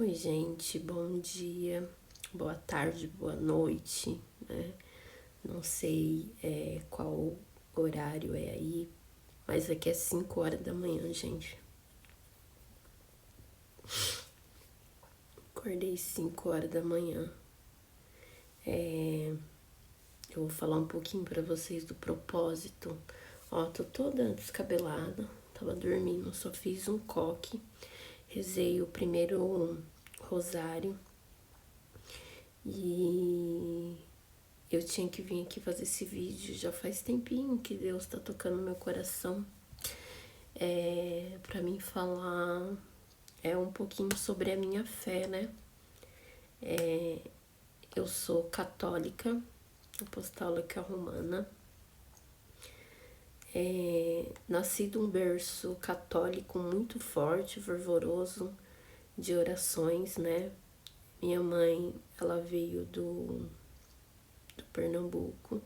Oi, gente, bom dia, boa tarde, boa noite, né? Não sei qual horário é aí, mas aqui é 5 horas da manhã, gente. Acordei 5 horas da manhã. Eu vou falar um pouquinho pra vocês do propósito. Ó, tô toda descabelada, tava dormindo, só fiz um coque, rezei o primeiro rosário e eu tinha que vir aqui fazer esse vídeo, já faz tempinho que Deus tá tocando no meu coração. Pra mim falar um pouquinho sobre a minha fé, né? Eu sou católica, apostólica romana. Nasci de um berço católico muito forte, fervoroso, de orações, né? Minha mãe, ela veio do Pernambuco.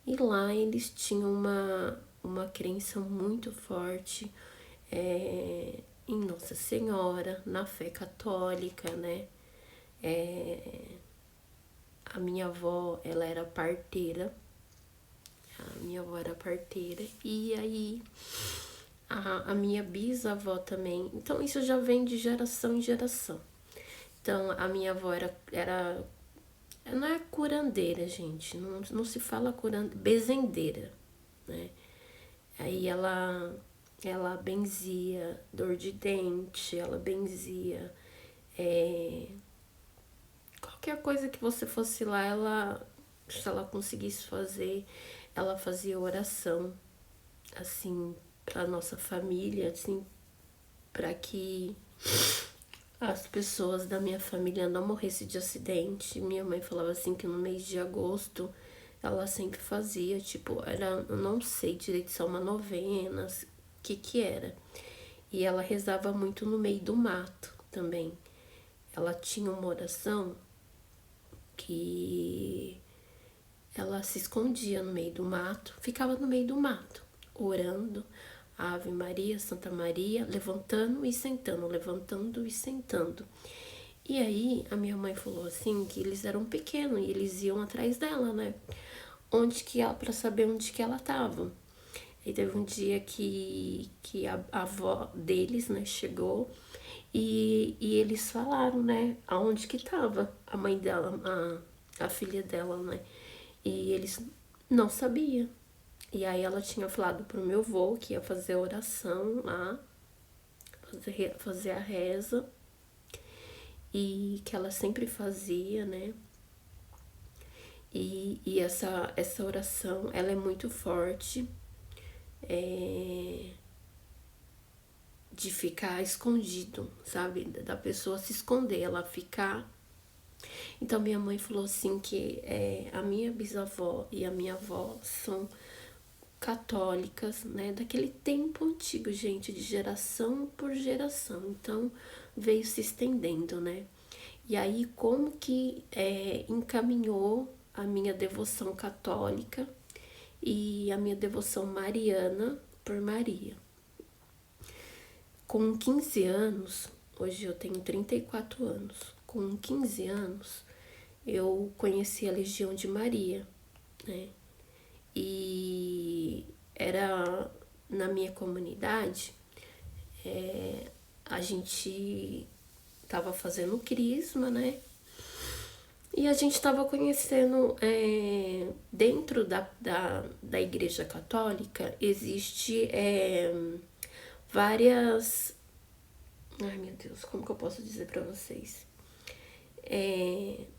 E lá eles tinham uma crença muito forte em Nossa Senhora, na fé católica, né? A minha avó, ela era parteira. A minha avó era parteira. E aí, a minha bisavó também. Então, isso já vem de geração em geração. Então, a minha avó era não é curandeira, gente. Não se fala curandeira, bezendeira, né? Aí ela benzia dor de dente, ela benzia qualquer coisa que você fosse lá, se ela conseguisse fazer, ela fazia oração, assim, pra nossa família, assim, para que as pessoas da minha família não morressem de acidente. Minha mãe falava assim que no mês de agosto ela sempre fazia, tipo, eu não sei direito se é uma novena, o que era. E ela rezava muito no meio do mato também. Ela tinha uma oração que ela se escondia no meio do mato, ficava no meio do mato, orando, Ave Maria, Santa Maria, levantando e sentando, levantando e sentando. E aí a minha mãe falou assim que eles eram pequenos e eles iam atrás dela, né? Onde que ela, para saber onde que ela tava. E teve um dia que a avó deles, né, chegou e eles falaram, né, aonde que tava a mãe dela, a filha dela, né? E eles não sabiam. E aí ela tinha falado pro meu avô que ia fazer a oração lá, fazer a reza, e que ela sempre fazia, né? E essa oração, ela é muito forte, de ficar escondido, sabe? Da pessoa se esconder, ela ficar. Então minha mãe falou assim que a minha bisavó e a minha avó são católicas, né? Daquele tempo antigo, gente, de geração por geração. Então veio se estendendo, né? E aí como que encaminhou a minha devoção católica e a minha devoção mariana por Maria. Com 15 anos, hoje eu tenho 34 anos, com 15 anos eu conheci a Legião de Maria, né? E era na minha comunidade, a gente tava fazendo crisma, né? E a gente tava conhecendo, dentro da Igreja Católica, existe várias. Ai meu Deus, como que eu posso dizer pra vocês?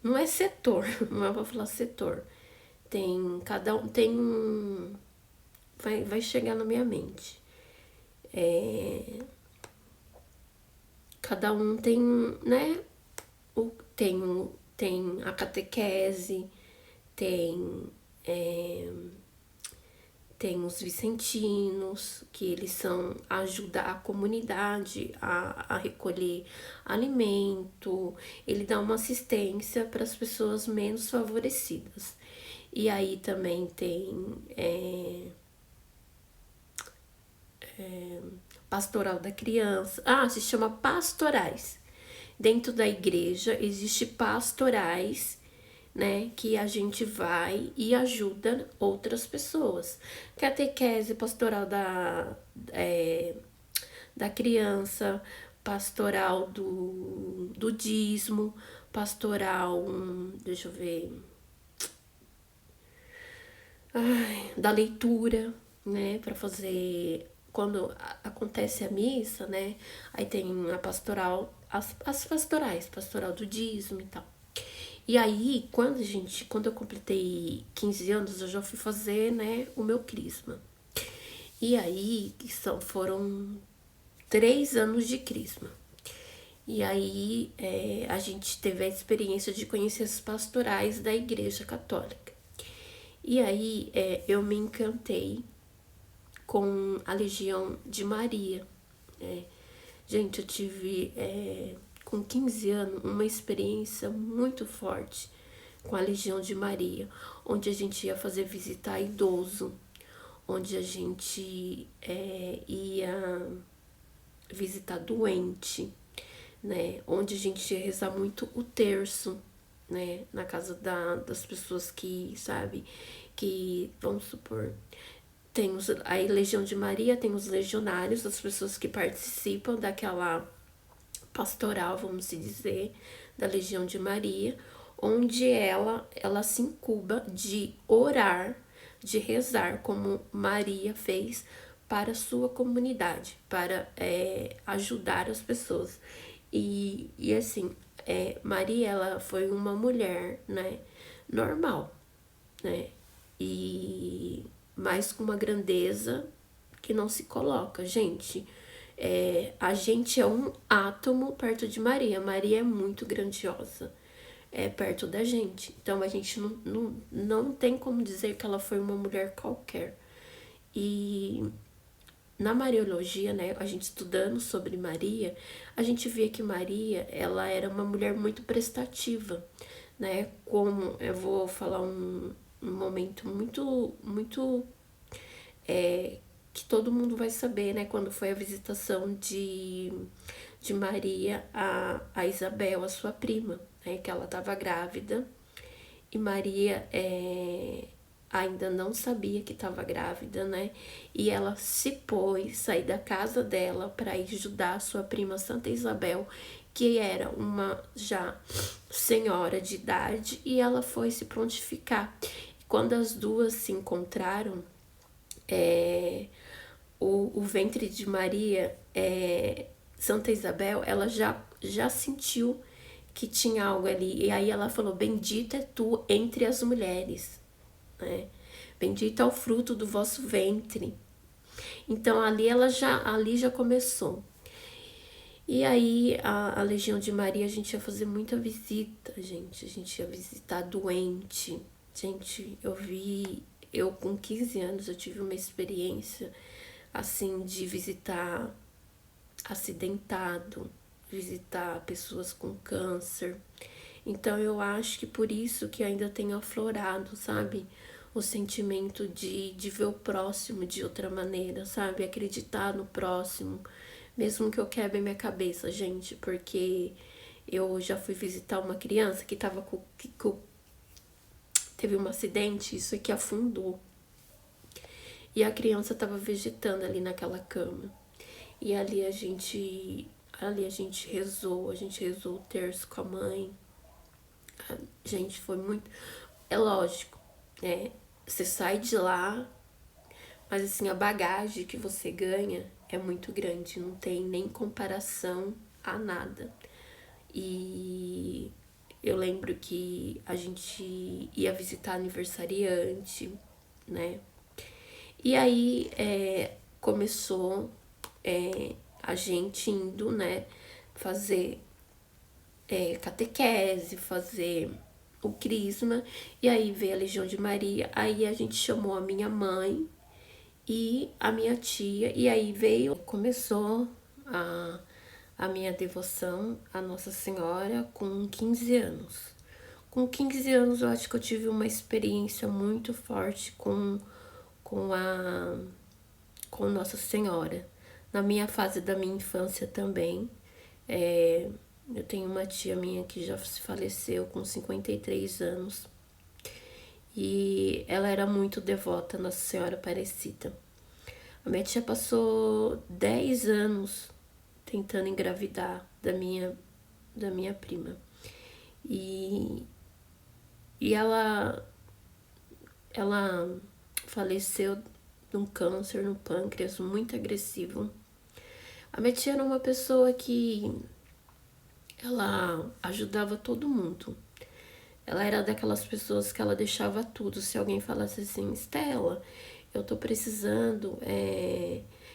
Não é setor, não é pra falar setor. Tem, cada um tem um. Vai chegar na minha mente. Cada um tem, né? Tem a catequese, tem tem os vicentinos, que eles são ajudar a comunidade a recolher alimento, ele dá uma assistência para as pessoas menos favorecidas. E aí também tem pastoral da criança. Se chama pastorais. Dentro da igreja existe pastorais, né, que a gente vai e ajuda outras pessoas. Catequese pastoral da criança, pastoral do dízimo, pastoral, deixa eu ver, da leitura, né, para fazer quando acontece a missa, né, aí tem a pastoral, as pastorais, pastoral do dízimo e tal. E aí, quando eu completei 15 anos, eu já fui fazer, né, o meu crisma. E aí, foram 3 anos de crisma. E aí, a gente teve a experiência de conhecer as pastorais da Igreja Católica. E aí, eu me encantei com a Legião de Maria. Gente, eu tive, com 15 anos, uma experiência muito forte com a Legião de Maria, onde a gente ia fazer visitar idoso, onde a gente ia visitar doente, né? Onde a gente ia rezar muito o terço, né? Na casa das pessoas que, sabe, que, vamos supor, tem a Legião de Maria, tem os legionários, as pessoas que participam daquela pastoral, vamos dizer, da Legião de Maria, onde ela se incuba de orar, de rezar, como Maria fez para a sua comunidade, para ajudar as pessoas. E assim, Maria, ela foi uma mulher, né, normal, né, e mas com uma grandeza que não se coloca, gente. A gente é um átomo perto de Maria. Maria é muito grandiosa, perto da gente. Então a gente não tem como dizer que ela foi uma mulher qualquer. E na Mariologia, né, a gente estudando sobre Maria, a gente via que Maria, ela era uma mulher muito prestativa, né? Como eu vou falar um momento muito que todo mundo vai saber, né? Quando foi a visitação de Maria a Isabel, a sua prima, né? Que ela estava grávida e Maria ainda não sabia que estava grávida, né? E ela se pôs, sair da casa dela para ir ajudar a sua prima Santa Isabel, que era uma já senhora de idade, e ela foi se prontificar. Quando as duas se encontraram, o ventre de Maria, Santa Isabel, ela já sentiu que tinha algo ali. E aí ela falou: bendita é tu entre as mulheres, né? Bendito é o fruto do vosso ventre. Então ali já começou. E aí a Legião de Maria, a gente ia fazer muita visita, gente. A gente ia visitar doente. Gente, eu com 15 anos, eu tive uma experiência assim de visitar acidentado, visitar pessoas com câncer. Então eu acho que por isso que ainda tenho aflorado, sabe? O sentimento de ver o próximo de outra maneira, sabe? Acreditar no próximo, mesmo que eu quebre minha cabeça, gente, porque eu já fui visitar uma criança que tava teve um acidente, isso aqui afundou. E a criança tava vegetando ali naquela cama. E ali a gente rezou, a gente rezou o terço com a mãe. Gente, foi muito. É lógico, você sai de lá, mas assim, a bagagem que você ganha é muito grande, não tem nem comparação a nada. E eu lembro que a gente ia visitar aniversariante, né? E aí começou a gente indo, né, fazer catequese, fazer o crisma, e aí veio a Legião de Maria, aí a gente chamou a minha mãe e a minha tia, e aí começou a minha devoção à Nossa Senhora com 15 anos. Com 15 anos eu acho que eu tive uma experiência muito forte com Nossa Senhora. Na minha fase da minha infância também, Eu tenho uma tia minha que já se faleceu com 53 anos. E ela era muito devota à Nossa Senhora Aparecida. A minha tia passou 10 anos tentando engravidar da minha prima. E, e ela faleceu de um câncer no pâncreas muito agressivo. A minha tia era uma pessoa que ela ajudava todo mundo. Ela era daquelas pessoas que ela deixava tudo. Se alguém falasse assim, Estela, eu tô precisando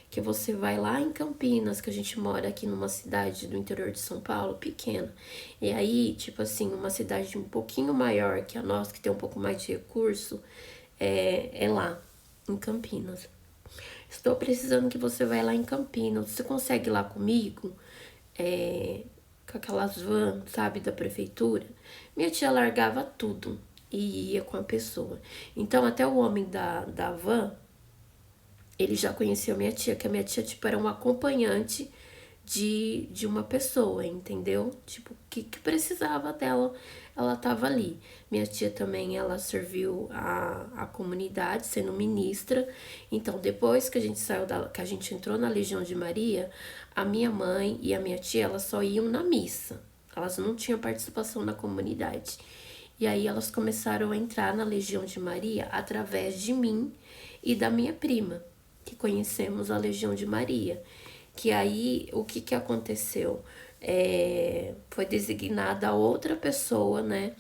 que você vai lá em Campinas, que a gente mora aqui numa cidade do interior de São Paulo, pequena. E aí, tipo assim, uma cidade um pouquinho maior que a nossa, que tem um pouco mais de recurso, é lá, em Campinas. Estou precisando que você vá lá em Campinas. Você consegue ir lá comigo? Com aquelas vans, sabe, da prefeitura. Minha tia largava tudo e ia com a pessoa. Então, até o homem da van, ele já conhecia a minha tia, que a minha tia, tipo, era uma acompanhante de uma pessoa, entendeu? Tipo, que precisava dela, ela tava ali. Minha tia também, ela serviu a comunidade, sendo ministra. Então, depois que a gente saiu que a gente entrou na Legião de Maria, a minha mãe e a minha tia, elas só iam na missa. Elas não tinham participação na comunidade. E aí elas começaram a entrar na Legião de Maria através de mim e da minha prima, que conhecemos a Legião de Maria. Que aí, o que aconteceu? Foi designada outra pessoa, né?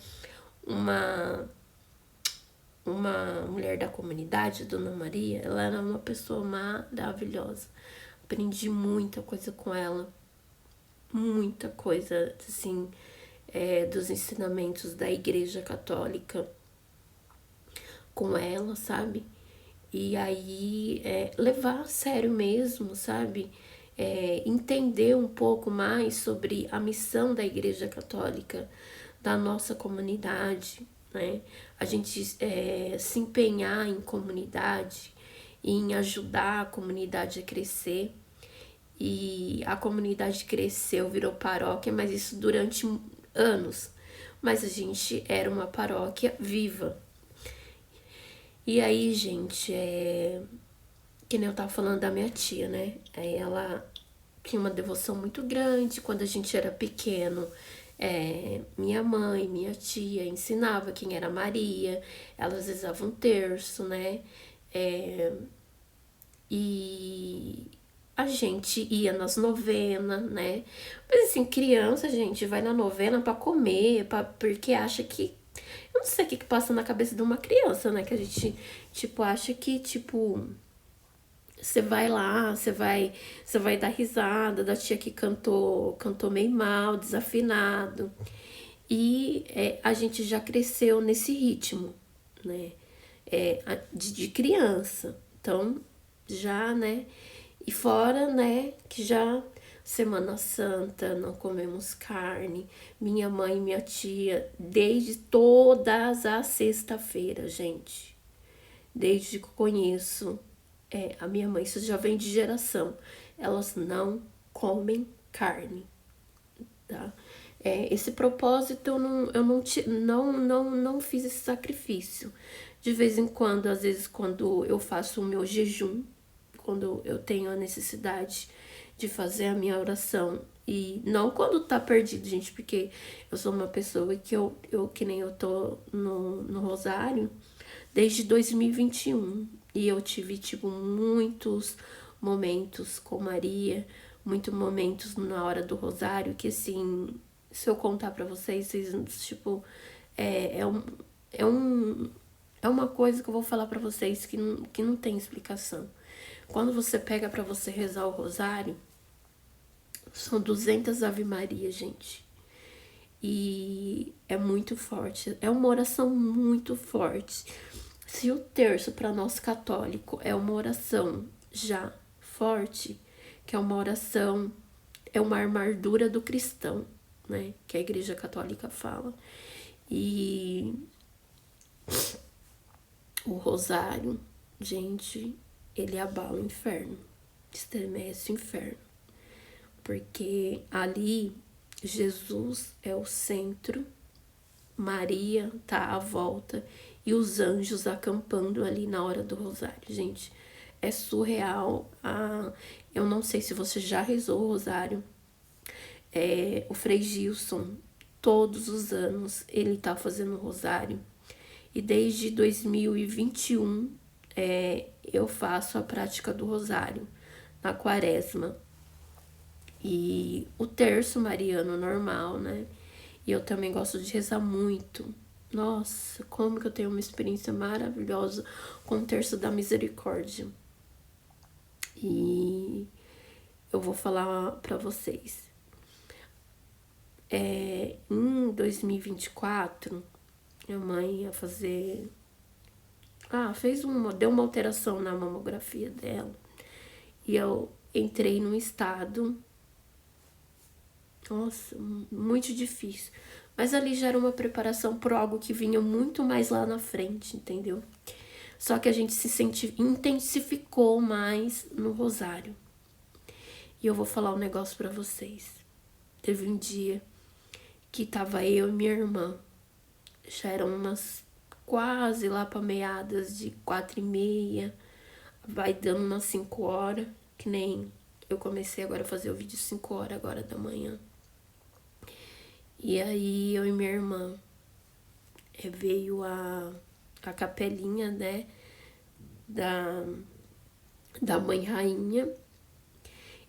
Uma mulher da comunidade, Dona Maria, ela era uma pessoa maravilhosa. Aprendi muita coisa com ela. Muita coisa, assim, dos ensinamentos da Igreja Católica com ela, sabe? E aí, levar a sério mesmo, sabe? Entender um pouco mais sobre a missão da Igreja Católica, da nossa comunidade, né? A gente se empenhar em comunidade, em ajudar a comunidade a crescer. E a comunidade cresceu, virou paróquia, mas isso durante anos. Mas a gente era uma paróquia viva. E aí, gente, que nem eu tava falando da minha tia, né? Aí ela tinha uma devoção muito grande. Quando a gente era pequeno, minha mãe, minha tia ensinava quem era Maria. Elas rezavam um terço, né? E a gente ia nas novenas, né? Mas assim, criança, gente, vai na novena pra comer, porque acha que... Eu não sei o que passa na cabeça de uma criança, né? Que a gente, tipo, acha que, tipo... Você vai lá, você vai dar risada da tia que cantou meio mal, desafinado. E a gente já cresceu nesse ritmo, né? De criança. Então, já, né? E fora, né, que já Semana Santa não comemos carne. Minha mãe e minha tia, desde todas as sexta-feiras, gente. Desde que eu conheço a minha mãe, isso já vem de geração. Elas não comem carne, tá? Esse propósito eu não fiz esse sacrifício. De vez em quando, às vezes, quando eu faço o meu jejum, quando eu tenho a necessidade de fazer a minha oração, e não quando tá perdido, gente, porque eu sou uma pessoa que que nem eu tô no Rosário desde 2021, e eu tive, tipo, muitos momentos com Maria, muitos momentos na hora do Rosário, que assim, se eu contar pra vocês, tipo, é, um, é, um, é uma coisa que eu vou falar pra vocês que não tem explicação. Quando você pega pra você rezar o rosário, são 200 Ave Maria, gente. E é muito forte. É uma oração muito forte. Se o terço para nós católico é uma oração já forte, que é uma oração, é uma armadura do cristão, né? Que a Igreja Católica fala. E o rosário, gente, ele abala o inferno, estremece o inferno, porque ali Jesus é o centro, Maria tá à volta e os anjos acampando ali na hora do rosário. Gente, é surreal. Eu não sei se você já rezou o rosário. O Frei Gilson, todos os anos, ele tá fazendo o rosário. E desde 2021, eu faço a prática do rosário na quaresma. E o terço mariano normal, né? E eu também gosto de rezar muito. Nossa, como que eu tenho uma experiência maravilhosa com o terço da misericórdia. E eu vou falar pra vocês. Em 2024, minha mãe ia fazer... deu uma alteração na mamografia dela. E eu entrei num estado... Nossa, muito difícil. Mas ali já era uma preparação por algo que vinha muito mais lá na frente, entendeu? Só que a gente intensificou mais no rosário. E eu vou falar um negócio pra vocês. Teve um dia que tava eu e minha irmã. Já eram umas quase lá pra meadas de 4h30. Vai dando umas 5 horas. Que nem eu comecei agora a fazer o vídeo 5 horas agora da manhã. E aí eu e minha irmã veio a capelinha, né, da mãe rainha.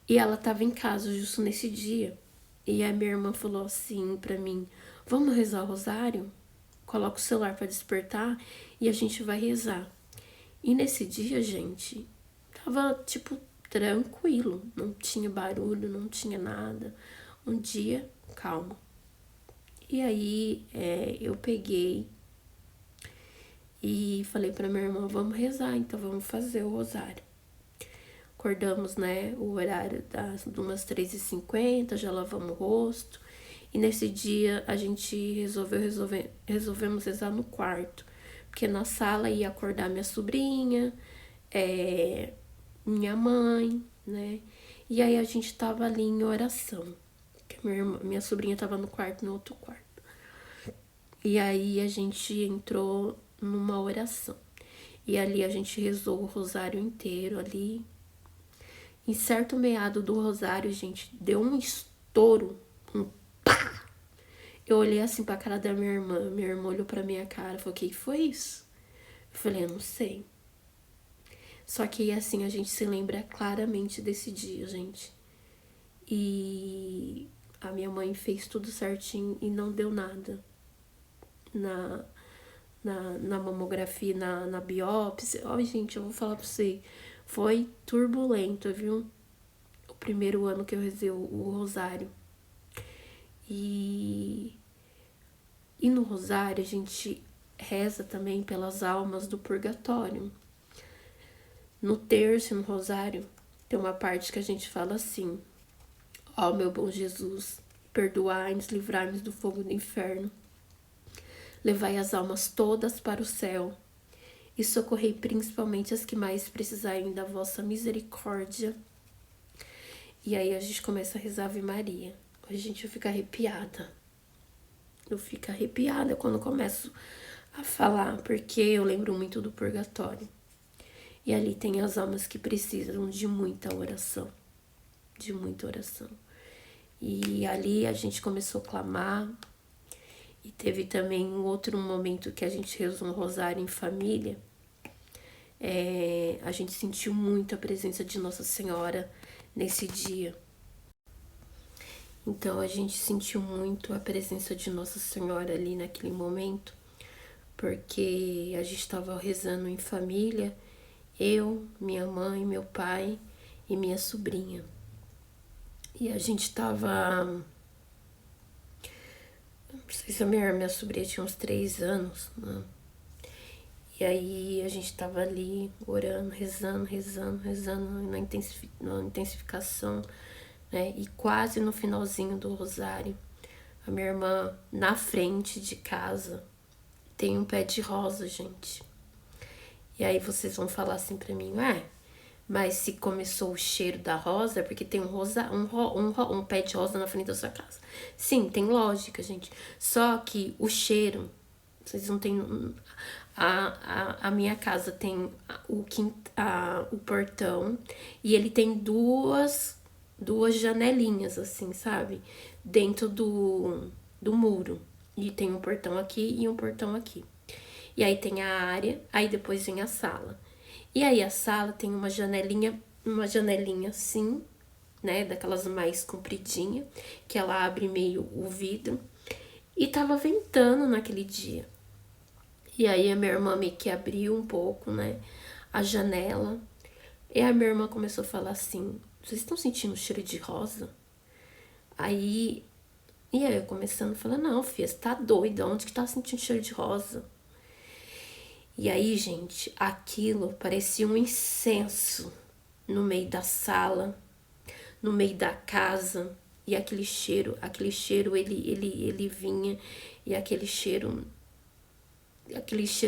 E ela tava em casa justo nesse dia. E a minha irmã falou assim pra mim, vamos rezar o rosário? Coloca o celular pra despertar e a gente vai rezar. E nesse dia, gente, tava tipo tranquilo, não tinha barulho, não tinha nada. Um dia calmo. E aí eu peguei e falei pra minha irmã, vamos rezar, então vamos fazer o rosário. Acordamos, né, o horário de umas 3h50, já lavamos o rosto. E nesse dia a gente resolvemos rezar no quarto. Porque na sala ia acordar minha sobrinha, minha mãe, né. E aí a gente tava ali em oração. Minha sobrinha tava no quarto, no outro quarto. E aí a gente entrou numa oração. E ali a gente rezou o rosário inteiro ali. Em certo meado do rosário, gente, deu um estouro, um pá! Eu olhei assim pra cara da minha irmã olhou pra minha cara e falou, o que foi isso? Eu falei, eu não sei. Só que assim, a gente se lembra claramente desse dia, gente. E a minha mãe fez tudo certinho e não deu nada na mamografia, na biópsia. Ó, gente, eu vou falar pra você, foi turbulento, viu? O primeiro ano que eu rezei o rosário. E no rosário a gente reza também pelas almas do purgatório. No terço, no rosário, tem uma parte que a gente fala assim, ó meu bom Jesus, perdoai-nos, livrai-nos do fogo do inferno. Levai as almas todas para o céu e socorrei principalmente as que mais precisarem da vossa misericórdia. E aí a gente começa a rezar Ave Maria. A gente fica arrepiada. Eu fico arrepiada quando começo a falar, porque eu lembro muito do purgatório. E ali tem as almas que precisam de muita oração. De muita oração. E ali a gente começou a clamar. E teve também um outro momento que a gente rezou um rosário em família. A gente sentiu muito a presença de Nossa Senhora nesse dia. Então a gente sentiu muito a presença de Nossa Senhora ali naquele momento, porque a gente estava rezando em família, eu, minha mãe, meu pai e minha sobrinha. E a gente estava... Não sei se a minha sobrinha tinha uns 3 anos, né? E aí a gente tava ali orando, rezando na intensificação, né? E quase no finalzinho do rosário, a minha irmã, na frente de casa, tem um pé de rosa, gente. E aí vocês vão falar assim pra mim, Mas se começou o cheiro da rosa, é porque tem um pé de rosa na frente da sua casa. Sim, tem lógica, gente. Só que o cheiro, vocês não têm... A minha casa tem o portão e ele tem duas janelinhas, assim, sabe? Dentro do muro. E tem um portão aqui e um portão aqui. E aí tem a área, aí depois vem a sala. E aí a sala tem uma janelinha assim, né, daquelas mais compridinha, que ela abre meio o vidro. E tava ventando naquele dia. E aí a minha irmã meio que abriu um pouco, né, a janela. E a minha irmã começou a falar assim: vocês estão sentindo o cheiro de rosa? Aí, e aí eu começando a falar: não, filha, você tá doida, onde que tá sentindo cheiro de rosa? E aí, gente, aquilo parecia um incenso no meio da sala, no meio da casa. E aquele cheiro, ele vinha e aquele cheiro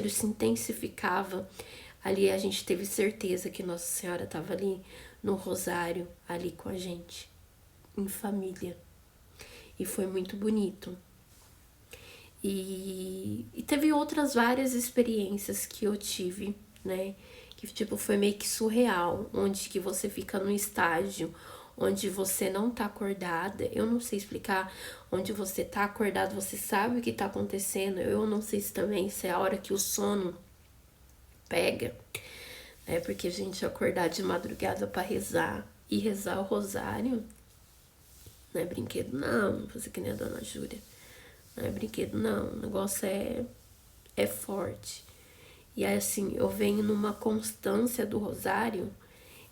se intensificava. Ali a gente teve certeza que Nossa Senhora estava ali no rosário, ali com a gente, em família. E foi muito bonito. E teve outras várias experiências que eu tive, né? Que tipo, foi meio que surreal, onde que você fica num estágio onde você não tá acordada. Eu não sei explicar. Onde você tá acordado, você sabe o que tá acontecendo. Eu não sei se também se é a hora que o sono pega, né? Porque a gente acordar de madrugada para rezar e rezar o rosário não é brinquedo, não. Fazer que nem a dona Júlia. Não é brinquedo, não. O negócio é forte. E aí, assim, eu venho numa constância do rosário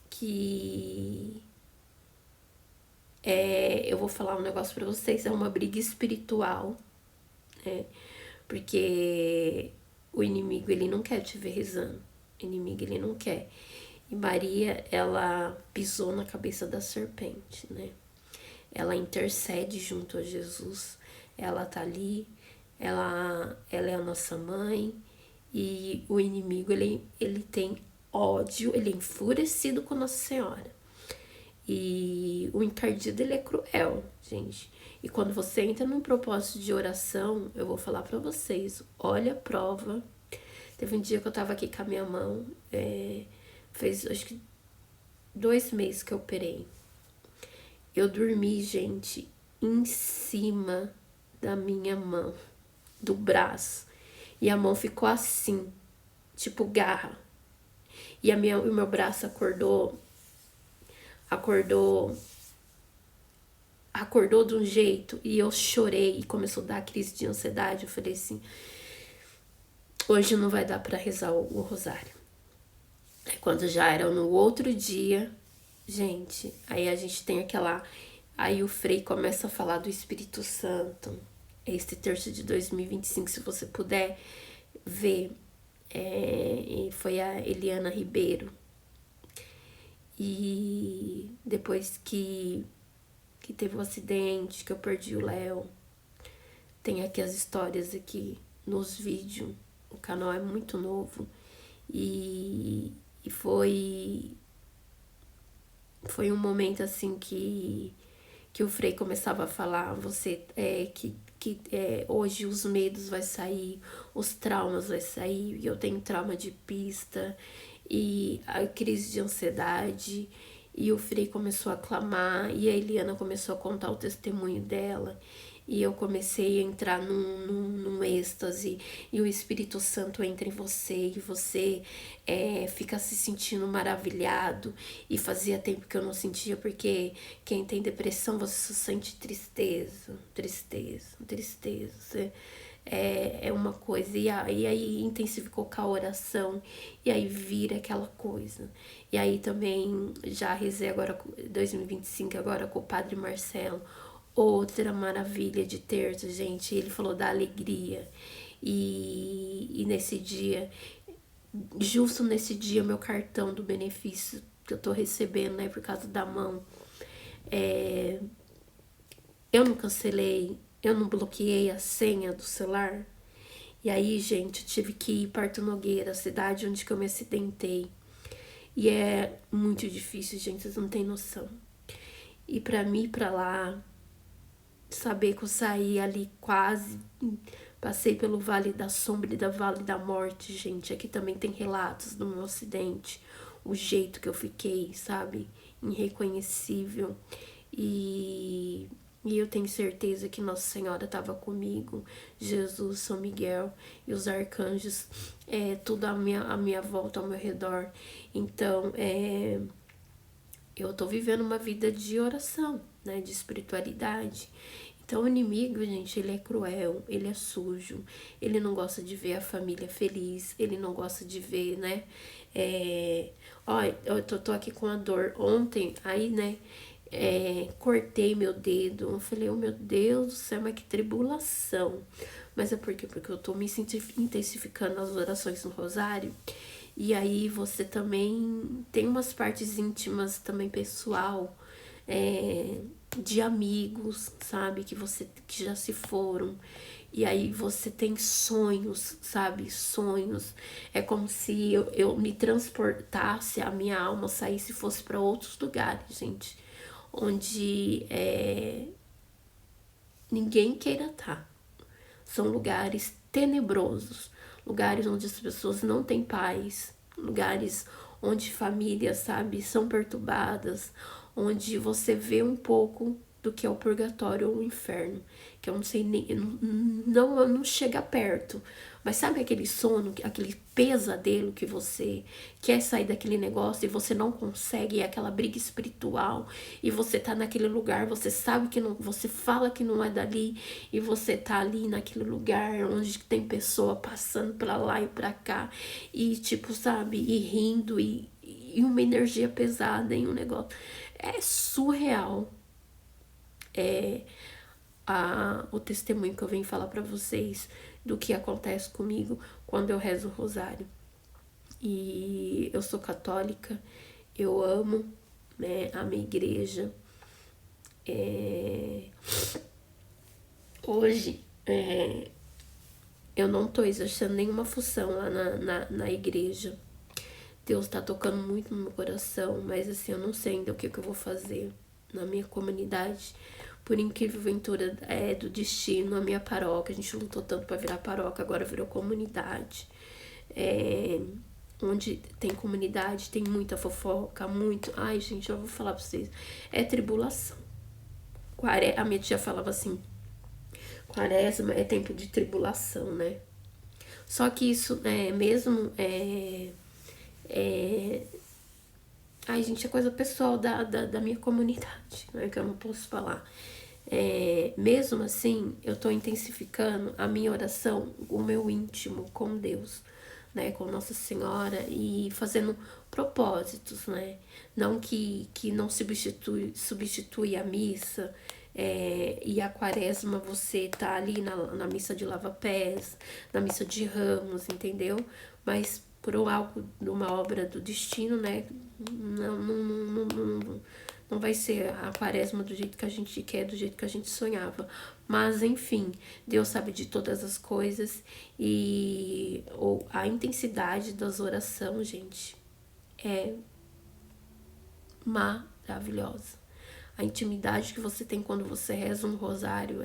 que eu vou falar um negócio pra vocês, é uma briga espiritual, né? Porque o inimigo, ele não quer te ver rezando. O inimigo, ele não quer. E Maria, ela pisou na cabeça da serpente, né? Ela intercede junto a Jesus. Ela tá ali, ela é a nossa mãe. E o inimigo, ele tem ódio, ele é enfurecido com Nossa Senhora. E o encardido, ele é cruel, gente. E quando você entra num propósito de oração, eu vou falar pra vocês, olha a prova. Teve um dia que eu tava aqui com a minha mão, fez acho que 2 meses que eu operei. Eu dormi, gente, em cima da minha mão, do braço. E a mão ficou assim, tipo garra. E o meu braço acordou de um jeito. E eu chorei e começou a dar crise de ansiedade. Eu falei assim, hoje não vai dar pra rezar o rosário. Aí quando já era no outro dia, gente, aí a gente tem aí o Frei começa a falar do Espírito Santo. Este terço de 2025, se você puder ver, e foi a Eliana Ribeiro. E depois que teve um acidente, que eu perdi o Léo, tem aqui as histórias aqui nos vídeos. O canal é muito novo. E foi um momento assim que o Frei começava a falar, hoje os medos vai sair, os traumas vai sair, e eu tenho trauma de pista, e a crise de ansiedade, e o Frei começou a clamar, e a Eliana começou a contar o testemunho dela, e eu comecei a entrar num êxtase, e o Espírito Santo entra em você, e você fica se sentindo maravilhado, e fazia tempo que eu não sentia, porque quem tem depressão, você só sente tristeza. É uma coisa, e aí intensificou com a oração, e aí vira aquela coisa. E aí também já rezei agora, 2025, agora com o Padre Marcelo, outra maravilha de terço, gente. Ele falou da alegria. E nesse dia, justo nesse dia, meu cartão do benefício que eu tô recebendo, né, por causa da mão, eu não cancelei, eu não bloqueei a senha do celular. E aí, gente, eu tive que ir para Artur Nogueira, a cidade onde que eu me acidentei. E é muito difícil, gente, vocês não têm noção. E pra mim, pra lá, saber que eu saí ali quase, passei pelo Vale da Sombra e da Vale da Morte, gente. Aqui também tem relatos do meu acidente, o jeito que eu fiquei, sabe? Irreconhecível. E, e eu tenho certeza que Nossa Senhora estava comigo, Jesus, São Miguel e os arcanjos, tudo à minha volta, ao meu redor. Então, eu tô vivendo uma vida de oração, né, de espiritualidade. Então o inimigo, gente, ele é cruel, ele é sujo, ele não gosta de ver a família feliz, ele não gosta de ver, né, ó, eu tô aqui com a dor ontem, aí, né, cortei meu dedo, eu falei, oh meu Deus do céu, mas que tribulação. Mas é por quê? Porque eu tô me intensificando nas orações no rosário. E aí você também tem umas partes íntimas também pessoal, de amigos, sabe? Que já se foram. E aí você tem sonhos, sabe? Sonhos. É como se eu me transportasse, a minha alma saísse e fosse para outros lugares, gente. Onde ninguém queira estar. São lugares tenebrosos, lugares onde as pessoas não têm paz, lugares onde famílias, sabe, são perturbadas, onde você vê um pouco do que é o purgatório ou o inferno, que eu não sei nem, não chega perto, mas sabe aquele sono, aquele pesadelo que você quer sair daquele negócio e você não consegue, é aquela briga espiritual, e você tá naquele lugar, você sabe que não, você fala que não é dali, e você tá ali naquele lugar onde tem pessoa passando pra lá e pra cá, e tipo, sabe, e rindo, e uma energia pesada em um negócio. É surreal. O testemunho que eu venho falar pra vocês do que acontece comigo quando eu rezo o rosário. E eu sou católica, eu amo, né, a minha igreja. Hoje, eu não tô exercendo nenhuma função lá na igreja. Deus tá tocando muito no meu coração, mas assim, eu não sei ainda o que eu vou fazer na minha comunidade. Por incrível ventura do destino, a minha paróquia, a gente lutou tanto pra virar paróquia, agora virou comunidade. Onde tem comunidade, tem muita fofoca, muito. Ai, gente, eu vou falar pra vocês. É tribulação. A minha tia falava assim: Quaresma é tempo de tribulação, né? Só que isso mesmo ai, gente, é coisa pessoal da minha comunidade, né? Que eu não posso falar. Mesmo assim, eu tô intensificando a minha oração, o meu íntimo com Deus, né? Com Nossa Senhora e fazendo propósitos, né? Não que não substitui a missa, e a quaresma você tá ali na missa de lava-pés, na missa de ramos, entendeu? Mas por algo de uma obra do destino, né? Não vai ser a quaresma do jeito que a gente quer, do jeito que a gente sonhava. Mas, enfim, Deus sabe de todas as coisas e a intensidade das orações, gente, é maravilhosa. A intimidade que você tem quando você reza um rosário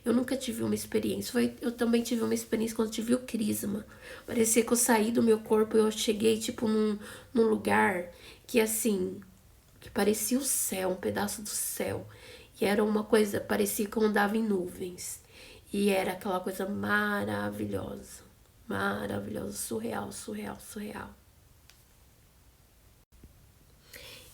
eu nunca tive uma experiência. Eu também tive uma experiência quando tive o crisma. Parecia que eu saí do meu corpo e eu cheguei, tipo, num lugar que, assim, que parecia o céu, um pedaço do céu. E era uma coisa, parecia que eu andava em nuvens. E era aquela coisa maravilhosa. Maravilhosa, surreal, surreal, surreal.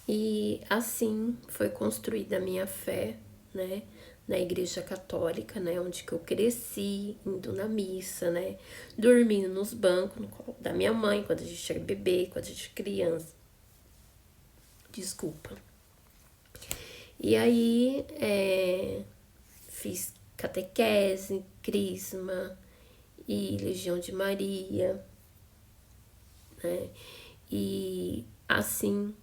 E assim foi construída a minha fé, né? Na igreja católica, né? Onde que eu cresci, indo na missa, né? Dormindo nos bancos, no colo da minha mãe, quando a gente era bebê, quando a gente era criança. Desculpa. E aí, fiz catequese, crisma e Legião de Maria, né? E assim,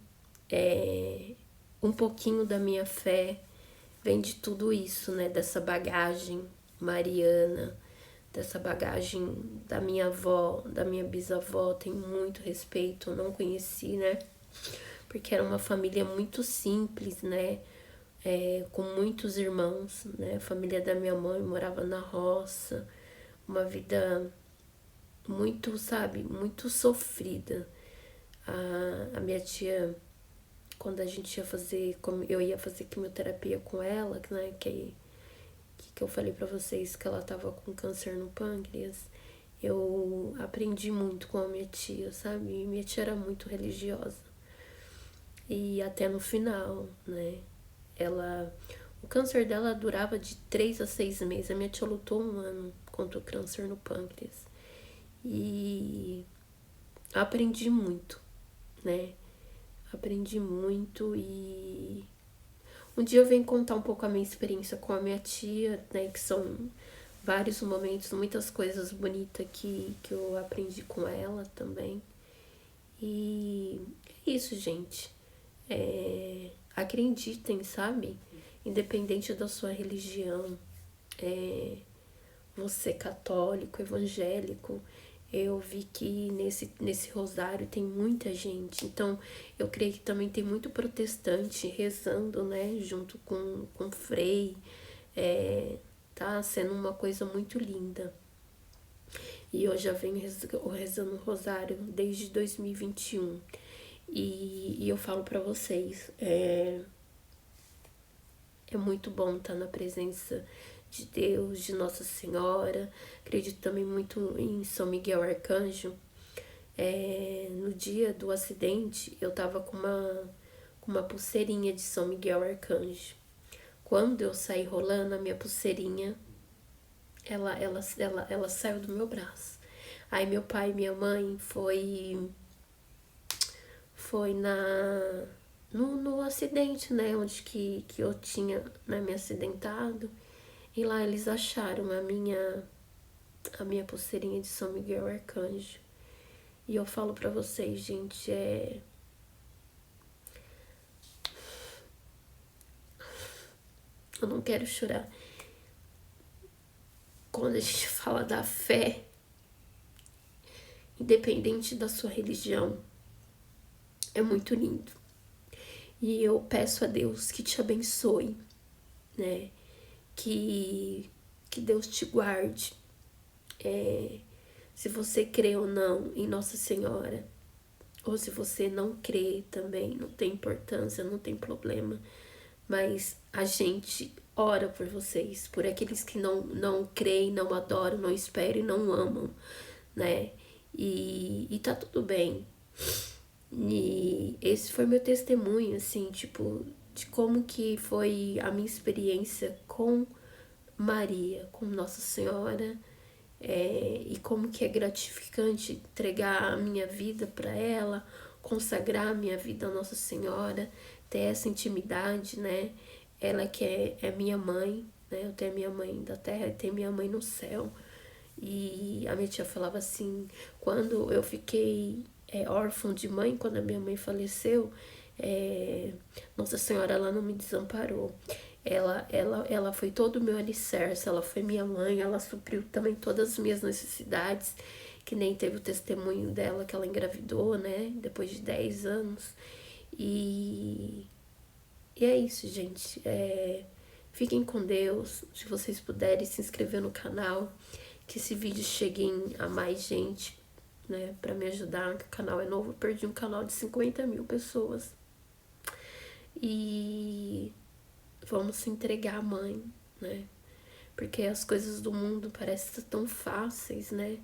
um pouquinho da minha fé vem de tudo isso, né? Dessa bagagem mariana, dessa bagagem da minha avó, da minha bisavó, tenho muito respeito, eu não conheci, né? Porque era uma família muito simples, né? Com muitos irmãos, né? A família da minha mãe morava na roça, uma vida muito, sabe, muito sofrida. A minha tia, quando a gente ia fazer, como eu ia fazer quimioterapia com ela, né? Que eu falei pra vocês que ela tava com câncer no pâncreas, eu aprendi muito com a minha tia, sabe? E minha tia era muito religiosa. E até no final, né? O câncer dela durava de 3 a 6 meses. A minha tia lutou 1 ano contra o câncer no pâncreas. E aprendi muito, né? Aprendi muito e um dia eu venho contar um pouco a minha experiência com a minha tia, né? Que são vários momentos, muitas coisas bonitas que eu aprendi com ela também. E é isso, gente. Acreditem, sabe? Independente da sua religião, você católico, evangélico, eu vi que nesse rosário tem muita gente. Então, eu creio que também tem muito protestante rezando, né? Junto com Frei. Tá sendo uma coisa muito linda. E eu já venho rezando o rosário desde 2021. E eu falo pra vocês, é muito bom estar na presença de Deus, de Nossa Senhora. Acredito também muito em São Miguel Arcanjo. No dia do acidente, eu tava com uma pulseirinha de São Miguel Arcanjo. Quando eu saí rolando, a minha pulseirinha, ela saiu do meu braço. Aí meu pai e minha mãe foi no acidente, né, onde que eu tinha, né, me acidentado. E lá eles acharam a minha pulseirinha de São Miguel Arcanjo. E eu falo pra vocês, gente, eu não quero chorar. Quando a gente fala da fé, independente da sua religião, é muito lindo. E eu peço a Deus que te abençoe, né? Que Deus te guarde. Se você crê ou não em Nossa Senhora, ou se você não crê também, não tem importância, não tem problema. Mas a gente ora por vocês, por aqueles que não creem, não adoram, não esperam e não amam, né? E tá tudo bem. E esse foi meu testemunho, assim, tipo, de como que foi a minha experiência com Maria, com Nossa Senhora, e como que é gratificante entregar a minha vida para ela, consagrar a minha vida a Nossa Senhora, ter essa intimidade, né? Ela que é minha mãe, né? Eu tenho a minha mãe da terra e tenho minha mãe no céu. E a minha tia falava assim, quando eu fiquei órfã de mãe, quando a minha mãe faleceu, Nossa Senhora, ela não me desamparou. Ela foi todo o meu alicerce, ela foi minha mãe, ela supriu também todas as minhas necessidades, que nem teve o testemunho dela que ela engravidou, né, depois de 10 anos. E é isso, gente. Fiquem com Deus. Se vocês puderem se inscrever no canal, que esse vídeo chegue a mais gente, né, pra me ajudar, que o canal é novo. Eu perdi um canal de 50 mil pessoas. E vamos se entregar à mãe, né? Porque as coisas do mundo parecem tão fáceis, né?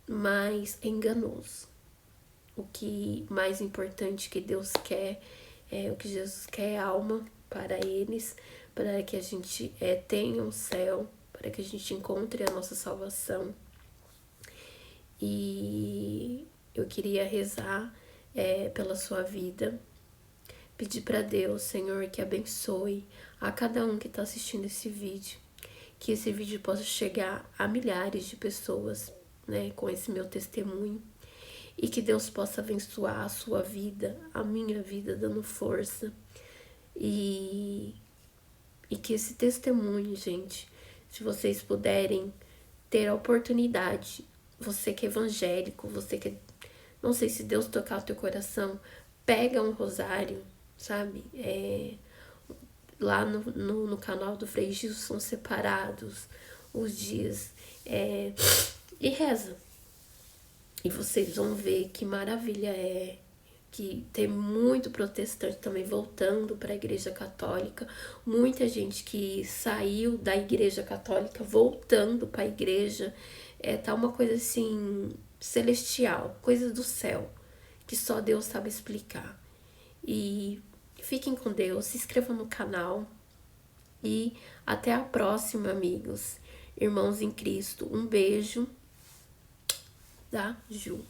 Mas é enganoso. O que mais importante que Deus quer, o que Jesus quer é alma para eles, para que a gente tenha um céu, para que a gente encontre a nossa salvação. E eu queria rezar pela sua vida, pedir para Deus, Senhor, que abençoe a cada um que está assistindo esse vídeo, que esse vídeo possa chegar a milhares de pessoas, né, com esse meu testemunho, e que Deus possa abençoar a sua vida, a minha vida, dando força, e que esse testemunho, gente, se vocês puderem ter a oportunidade, você que é evangélico, você que não sei se Deus tocar o teu coração, pega um rosário, sabe? Lá no canal do Frei Gil são separados os dias. E reza. E vocês vão ver que maravilha que tem muito protestante também voltando para a Igreja Católica, muita gente que saiu da Igreja Católica voltando para a Igreja, tá uma coisa assim celestial, coisa do céu, que só Deus sabe explicar. E fiquem com Deus, se inscrevam no canal e até a próxima, amigos, irmãos em Cristo. Um beijo da Ju.